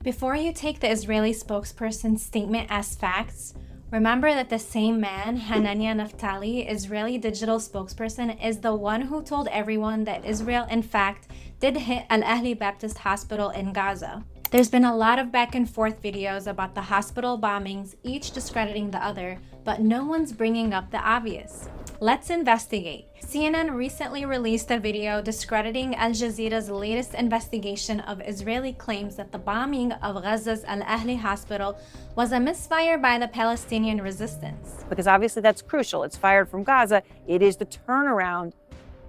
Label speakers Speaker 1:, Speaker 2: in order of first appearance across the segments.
Speaker 1: Before you take the Israeli spokesperson's statement as facts, remember that the same man, Hanania Naftali, Israeli digital spokesperson, is the one who told everyone that Israel, in fact, did hit Al Ahli Baptist Hospital in Gaza. There's been a lot of back and forth videos about the hospital bombings, each discrediting the other, but no one's bringing up the obvious. Let's investigate. CNN recently released a video discrediting Al Jazeera's latest investigation of Israeli claims that the bombing of Gaza's Al Ahli hospital was a misfire by the Palestinian resistance.
Speaker 2: Because obviously that's crucial. It's fired from Gaza. It is the turnaround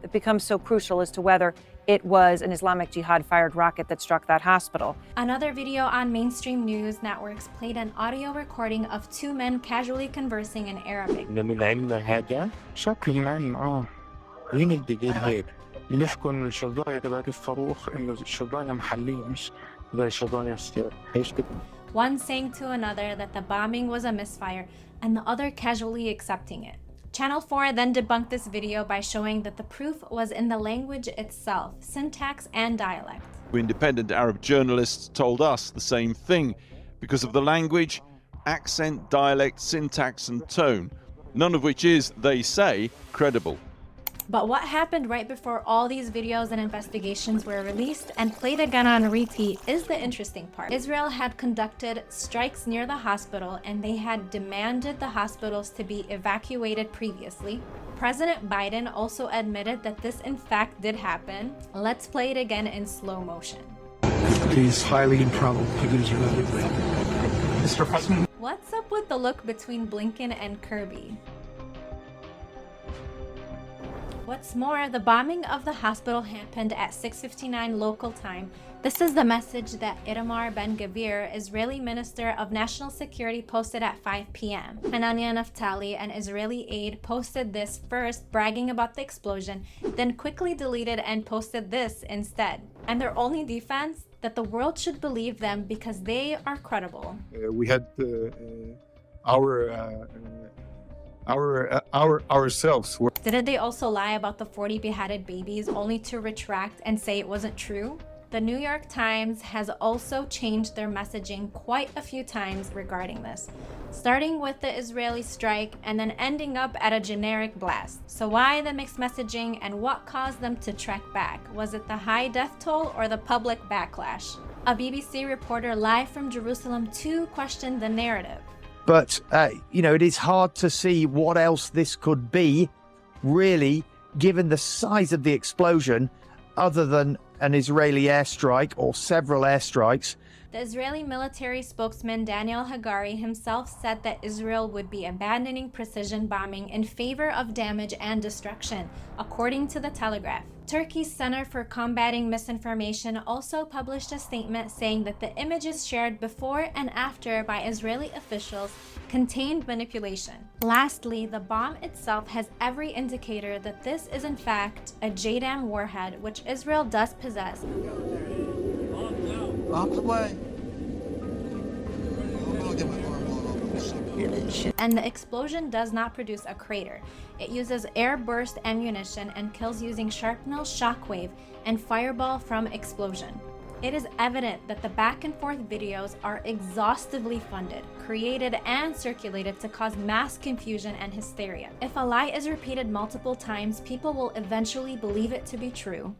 Speaker 2: that becomes so crucial as to whether it was an Islamic Jihad-fired rocket that struck that hospital.
Speaker 1: Another video on mainstream news networks played an audio recording of two men casually conversing in Arabic.
Speaker 3: مين اللي جايب هيك؟ بنحكوا إن الشظايا تبعت الصاروخ إنه الشظايا محلية مش زي شظايا السيارة، هيش كده.
Speaker 1: One saying to another that the bombing was a misfire and the other casually accepting it. Channel 4 then debunked this video by showing that the proof was in the language itself, syntax and dialect.
Speaker 4: Independent Arab journalists told us the same thing because of the language, accent, dialect, syntax and tone, none of which is, they say, credible.
Speaker 1: But what happened right before all these videos and investigations were released and played again on repeat is the interesting part. Israel had conducted strikes near the hospital and they had demanded the hospitals to be evacuated previously. President Biden also admitted that this in fact did happen. Let's play it again in slow motion.
Speaker 3: It is highly improbable to use another. Mr. President.
Speaker 1: What's up with the look between Blinken and Kirby? What's more, the bombing of the hospital happened at 6:59 local time. This is the message that Itamar Ben-Gvir, Israeli Minister of National Security, posted at 5 p.m. Hanania Naftali, an Israeli aide, posted this first, bragging about the explosion, then quickly deleted and posted this instead. And their only defense? That the world should believe them because they are credible.
Speaker 3: We had ourselves.
Speaker 1: Didn't they also lie about the 40 beheaded babies only to retract and say it wasn't true? The New York Times has also changed their messaging quite a few times regarding this, starting with the Israeli strike and then ending up at a generic blast. So why the mixed messaging and what caused them to trek back? Was it the high death toll or the public backlash? A BBC reporter live from Jerusalem too questioned the narrative.
Speaker 5: But, it is hard to see what else this could be, really, given the size of the explosion, other than an Israeli airstrike or several airstrikes.
Speaker 1: The Israeli military spokesman Daniel Hagari himself said that Israel would be abandoning precision bombing in favor of damage and destruction, according to the Telegraph. Turkey's Center for Combating Misinformation also published a statement saying that the images shared before and after by Israeli officials contained manipulation. Lastly, the bomb itself has every indicator that this is in fact a JDAM warhead, which Israel does possess. And the explosion does not produce a crater. It uses air burst ammunition and kills using shrapnel, shockwave, and fireball from explosion. It is evident that the back and forth videos are exhaustively funded, created, and circulated to cause mass confusion and hysteria. If a lie is repeated multiple times, people will eventually believe it to be true.